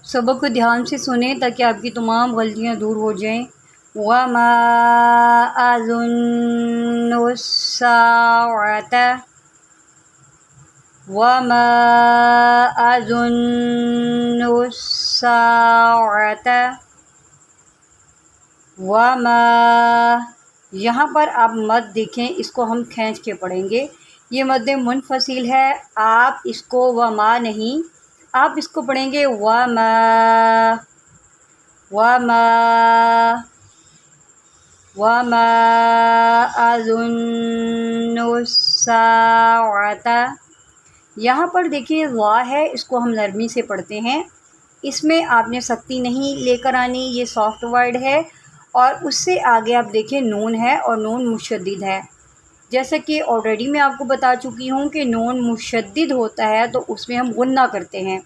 सबक को ध्यान से सुने ताकि आपकी तमाम गलतियाँ दूर हो जाएं। वमा अज़ुन्नु अस्साअता वमा अज़ुन्नु अस्साअता वमा। यहाँ पर आप मद देखें, इसको हम खींच के पढ़ेंगे। ये मद मुनफसिल है, आप इसको वमा नहीं, आप इसको पढ़ेंगे वमा वमा वमा अज़ुन्नु अस्साअता। यहाँ पर देखिए वा है, इसको हम नरमी से पढ़ते हैं। इसमें आपने सख्ती नहीं लेकर आनी, ये सॉफ्ट वर्ड है। और उससे आगे आप देखिए नून है और नून मुशद्दिद है। जैसे कि ऑलरेडी मैं आपको बता चुकी हूँ कि नून मुशद्दिद होता है तो उसमें हम गुन्ना करते हैं।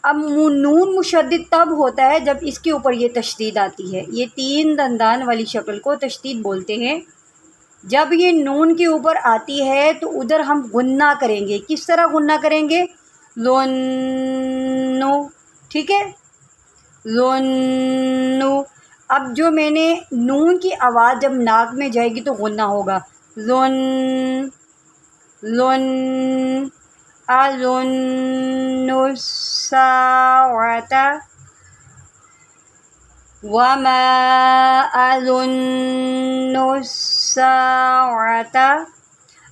अब नून मुशद्दिद तब होता है जब इसके ऊपर ये तशदीद आती है। ये तीन दंदान वाली शक्ल को तशदीद बोलते हैं। जब ये नून के ऊपर आती है तो उधर हम गुन्ना करेंगे। किस तरह गुन्ना करेंगे? लोन्नु, ठीक है, लोन्नु। अब जो मैंने नून की आवाज़ जब नाक में जाएगी तो गुन्ना होगा। लोन लोन अज़ुन्नु अस्साअता वमा अज़ुन्नु अस्साअता।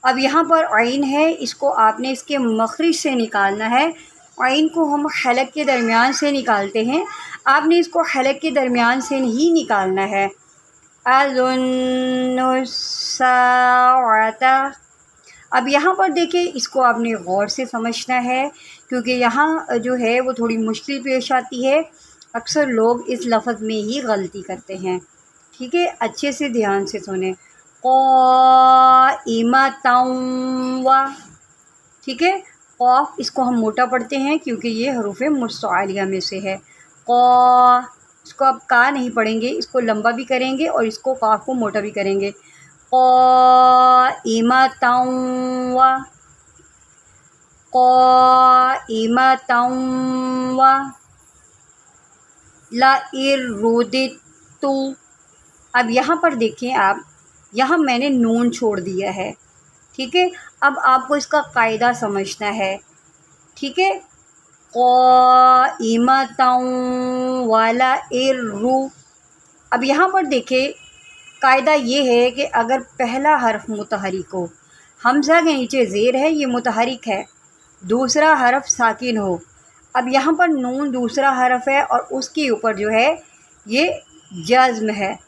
अब यहाँ पर आइन है, इसको आपने इसके मखरिज से निकालना है। आइन को हम हलक के दरमियान से निकालते हैं, आपने इसको हलक के दरमियान से नहीं निकालना है। अज़ुन्नु अस्साअता। अब यहाँ पर देखिए, इसको आपने गौर से समझना है क्योंकि यहाँ जो है वो थोड़ी मुश्किल पेश आती है। अक्सर लोग इस लफ्ज़ में ही गलती करते हैं, ठीक है। अच्छे से ध्यान से सुने। क़ाइमतन व, ठीक है। क़ाफ इसको हम मोटा पढ़ते हैं क्योंकि ये हरूफ़े मुस्तआलिया में से है। क़ा, इसको आप का नहीं पढ़ेंगे, इसको लंबा भी करेंगे और इसको काफ को मोटा भी करेंगे। क़ाइमतन व क़ाइमतन व लइर्रुदित्तु। अब यहाँ पर देखें आप, यहाँ मैंने नून छोड़ दिया है, ठीक है। अब आपको इसका कायदा समझना है, ठीक है। क़ाइमतन व लइर्रु। अब यहाँ पर देखें, कायदा ये है कि अगर पहला हर्फ मुतहरिक हो, हमज़ा के नीचे ज़ेर है, ये मुतहरिक है, दूसरा हर्फ साकिन हो। अब यहाँ पर नून दूसरा हर्फ है और उसके ऊपर जो है ये जज़्म है।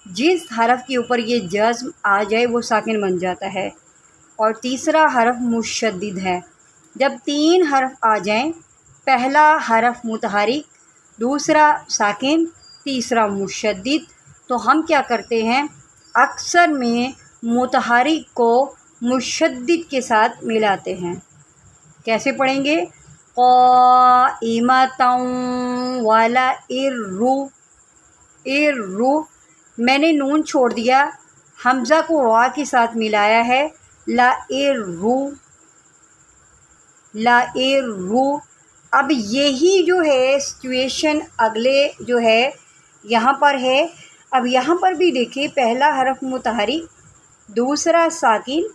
जिस हर्फ के ऊपर ये जज़्म आ जाए वो साकिन बन जाता है। और तीसरा हर्फ मुशद्दिद है। जब तीन हर्फ आ जाएं, पहला हर्फ मुतहरिक, दूसरा साकिन, तीसरा मुशद्दिद, तो हम क्या करते हैं, अक्सर में मुतहरिक को मुशद्दिद के साथ मिलाते हैं। कैसे पढ़ेंगे? क़ाइमतन व लइर्रु। इर्रु, मैंने नून छोड़ दिया, हमज़ा को रा के साथ मिलाया है। लइर्रु लइर्रु। अब यही जो है सिचुएशन अगले जो है यहाँ पर है। अब यहाँ पर भी देखिए, पहला हरफ मुतहरिक, दूसरा साकिन,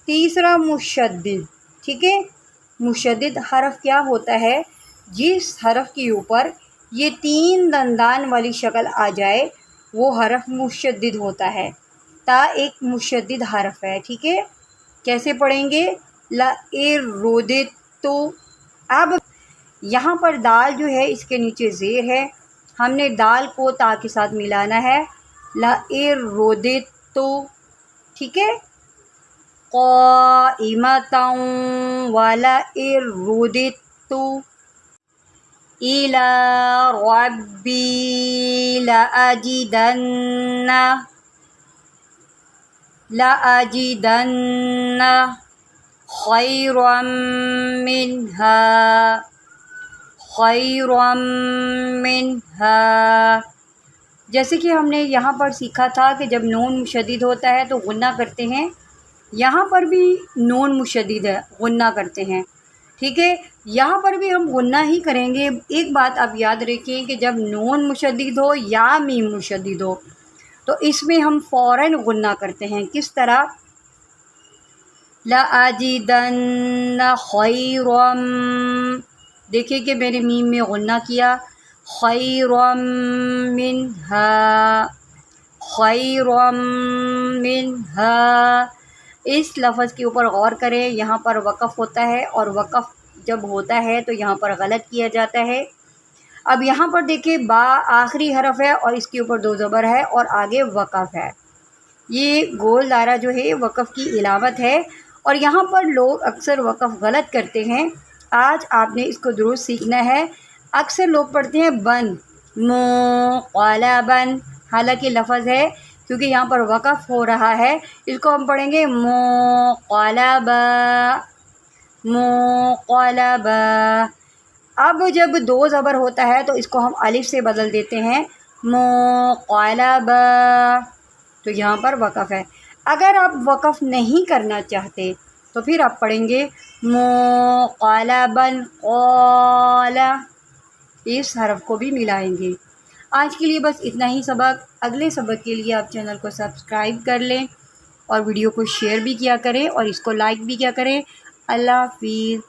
तीसरा मुशद्दिद, ठीक है। मुशद्दिद हरफ क्या होता है? जिस हरफ के ऊपर ये तीन दंदान वाली शक्ल आ जाए वो हरफ मुशद्दिद होता है। ता एक मुशद्दिद हरफ है, ठीक है। कैसे पढ़ेंगे? लइर्रुदित्तु। अब यहाँ पर दाल जो है इसके नीचे ज़ेर है, हमने दाल को ता के साथ मिलाना है। लइर्रुदित्तु, ठीक है। क़ाइमतन व लइर्रुदित्तु इला रब्बी लअजिदन्ना खैरम मिन्हा। जैसे कि हमने यहाँ पर सीखा था कि जब नून मुशद्दिद होता है तो गुन्ना करते हैं। यहाँ पर भी नून मुशद्दिद है, गुन्ना करते हैं, ठीक है। यहाँ पर भी हम गुन्ना ही करेंगे। एक बात आप याद रखें कि जब नून मुशद्दिद हो या मीम मुशद्दिद हो तो इसमें हम फ़ौरन गुन्ना करते हैं। किस तरह, लअजिदन्न खैरम, देखिए कि मैंने मीम में गुन्ना किया, खैरम मिन्हा, खैरम मिन्हा। इस लफ्ज़ के ऊपर गौर करें, यहाँ पर वक़फ़ होता है और वक़फ़ जब होता है तो यहाँ पर गलत किया जाता है। अब यहाँ पर देखिए बा आखिरी हरफ है और इसके ऊपर 2 ज़बर है और आगे वक़फ़ है। ये गोल दायरा जो है वक़फ़ की इलामत है और यहाँ पर लोग अक्सर वक़फ़ गलत करते हैं। आज आपने इसको दुरुस्त सीखना है। अक्सर लोग पढ़ते हैं बन, मुक़लबन, हालांकि लफ्ज़ है क्योंकि यहाँ पर वक़फ़ हो रहा है, इसको हम पढ़ेंगे मुक़लबा, मुक़लबा। अब जब 2 ज़बर होता है तो इसको हम अलिफ से बदल देते हैं, मुक़लबा, तो यहाँ पर वक़फ़ है। अगर आप वक़फ़ नहीं करना चाहते तो फिर आप पढ़ेंगे मुक़लबन क़ाला, इस हरफ को भी मिलाएंगे। आज के लिए बस इतना ही सबक। अगले सबक के लिए आप चैनल को सब्सक्राइब कर लें और वीडियो को शेयर भी किया करें और इसको लाइक भी किया करें। अल्लाह हाफ़िज़।